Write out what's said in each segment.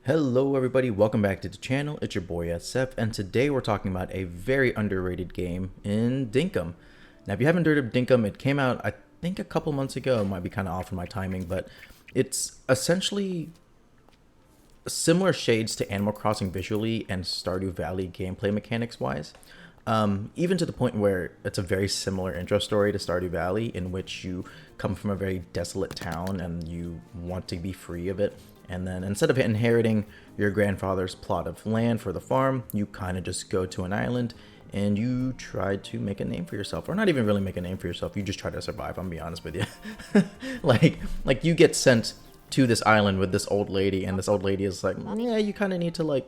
Hello everybody, welcome back to the channel. It's your boy SF, and today we're talking about a very underrated game in Dinkum. Now if you haven't heard of Dinkum, it came out I think a couple months ago. It might be kind of off in my timing, but it's essentially similar shades to Animal Crossing visually and Stardew Valley gameplay mechanics wise. Even to the point where it's a very similar intro story to Stardew Valley, in which you come from a very desolate town and you want to be free of it. And then instead of inheriting your grandfather's plot of land for the farm, you kind of just go to an island and you try to make a name for yourself, or not even really make a name for yourself. You just try to survive. I'm gonna be honest with you. like you get sent to this island with this old lady, and this old lady is like, yeah, you kind of need to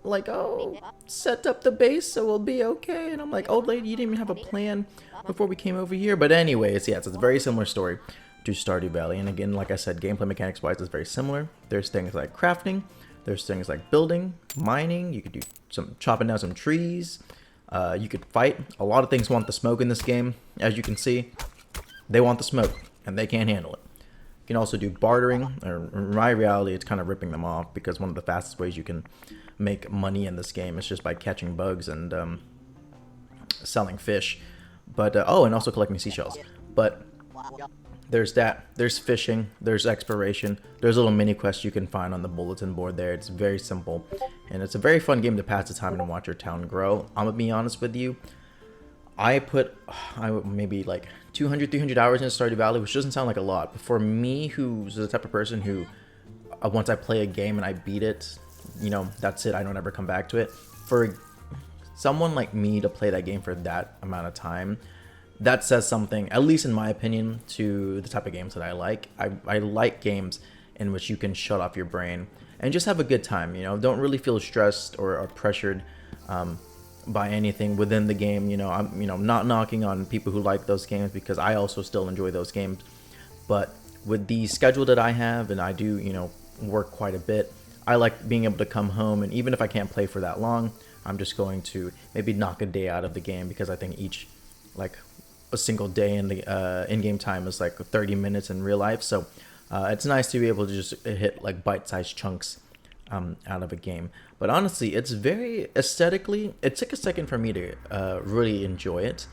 oh, set up the base so we'll be okay. And I'm like, old lady, you didn't even have a plan before we came over here. But anyways, yes, it's a very similar story to Stardew Valley. And again, like I said, gameplay mechanics wise is very similar. There's things like crafting, there's things like building, mining. You could do some chopping down some trees. You could fight. A lot of things want the smoke in this game. As you can see, they want the smoke and they can't handle it. You can also do bartering, or in my reality, it's kind of ripping them off, because one of the fastest ways you can make money in this game is just by catching bugs and selling fish. But oh, and also collecting seashells. But there's that, there's fishing, there's exploration, there's little mini quests you can find on the bulletin board there. It's very simple, and it's a very fun game to pass the time and watch your town grow. I'm gonna be honest with you, I maybe like 200-300 hours in Stardew Valley, which doesn't sound like a lot, but for me, who's the type of person who once I play a game and I beat it, you know, that's it, I don't ever come back to it. For someone like me to play that game for that amount of time, that says something, at least in my opinion, to the type of games that I like. I like games in which you can shut off your brain and just have a good time, you know. Don't really feel stressed or pressured by anything within the game. You know, I'm not knocking on people who like those games, because I also still enjoy those games. But with the schedule that I have, and I do, you know, work quite a bit, I like being able to come home, and even if I can't play for that long, I'm just going to maybe knock a day out of the game, because I think a single day in the in-game time is like 30 minutes in real life. So it's nice to be able to just hit like bite-sized chunks out of a game. But honestly, it's very aesthetically, it took a second for me to really enjoy it.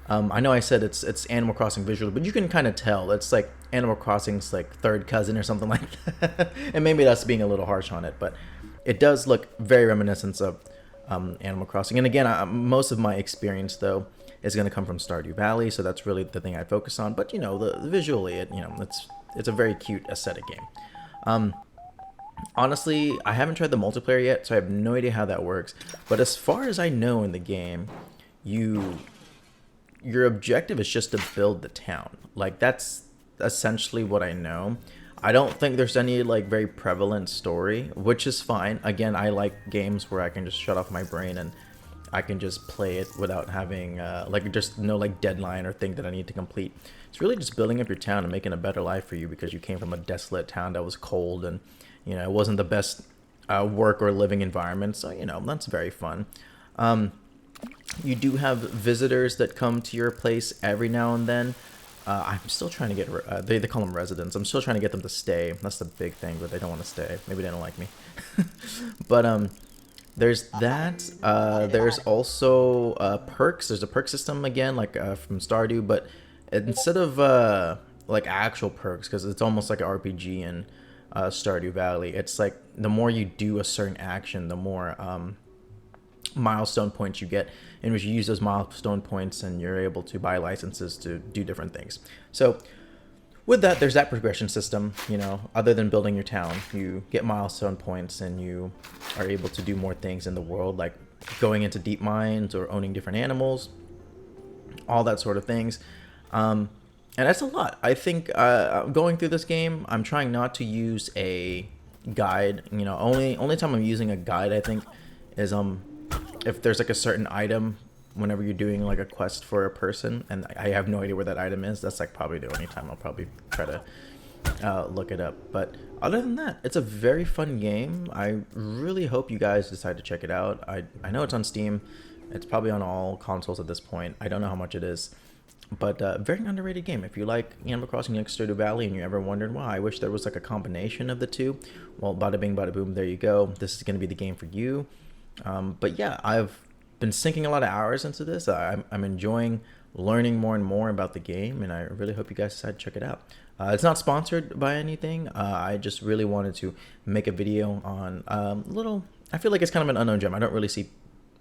I know I said it's Animal Crossing visually, but you can kind of tell it's like Animal Crossing's like third cousin or something like that. And maybe that's being a little harsh on it, but it does look very reminiscent of Animal Crossing. And again, most of my experience though is going to come from Stardew Valley, so that's really the thing I focus on. But you know, the visually, it's a very cute aesthetic game. Honestly, I haven't tried the multiplayer yet, so I have no idea how that works. But as far as I know in the game, your objective is just to build the town. Like, that's essentially what I know. I don't think there's any like very prevalent story, which is fine. Again, I like games where I can just shut off my brain and I can just play it without having just no like deadline or thing that I need to complete. It's really just building up your town and making a better life for you, because you came from a desolate town that was cold, and you know, it wasn't the best work or living environment. So you know, that's very fun. You do have visitors that come to your place every now and then. I'm still trying to get they call them residents. I'm still trying to get them to stay. That's the big thing, but they don't want to stay. Maybe they don't like me. But there's that. There's also perks. There's a perk system again, like from Stardew, but instead of like actual perks, because it's almost like an RPG in Stardew Valley. It's like the more you do a certain action, the more milestone points you get, in which you use those milestone points and you're able to buy licenses to do different things. So with that, there's that progression system. You know, other than building your town, you get milestone points and you are able to do more things in the world, like going into deep mines or owning different animals, all that sort of things. And that's a lot. I think going through this game, I'm trying not to use a guide. You know, only time I'm using a guide, I think, is if there's like a certain item whenever you're doing like a quest for a person and I have no idea where that item is. That's like probably the only time I'll probably try to look it up. But other than that, it's a very fun game. I really hope you guys decide to check it out. I know it's on Steam. It's probably on all consoles at this point. I don't know how much it is. But very underrated game. If you like Animal Crossing: Next Stardew Valley and you ever wondered, wow, I wish there was like a combination of the two, well, bada bing, bada boom, there you go. This is going to be the game for you. But yeah, I've been sinking a lot of hours into this. I'm enjoying learning more and more about the game, and I really hope you guys decide to check it out. It's not sponsored by anything. I just really wanted to make a video on little. I feel like it's kind of an unknown gem. I don't really see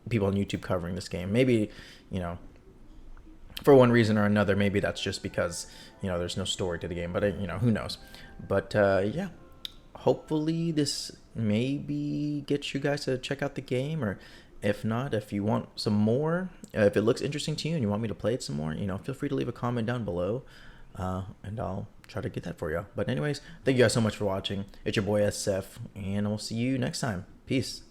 people on YouTube covering this game. Maybe, you know, for one reason or another, maybe that's just because, you know, there's no story to the game, but you know, who knows. But yeah, hopefully this maybe gets you guys to check out the game, or if not, if you want some more, if it looks interesting to you and you want me to play it some more, you know, feel free to leave a comment down below, and I'll try to get that for you. But anyways, thank you guys so much for watching. It's your boy SF, and I'll see you next time. Peace.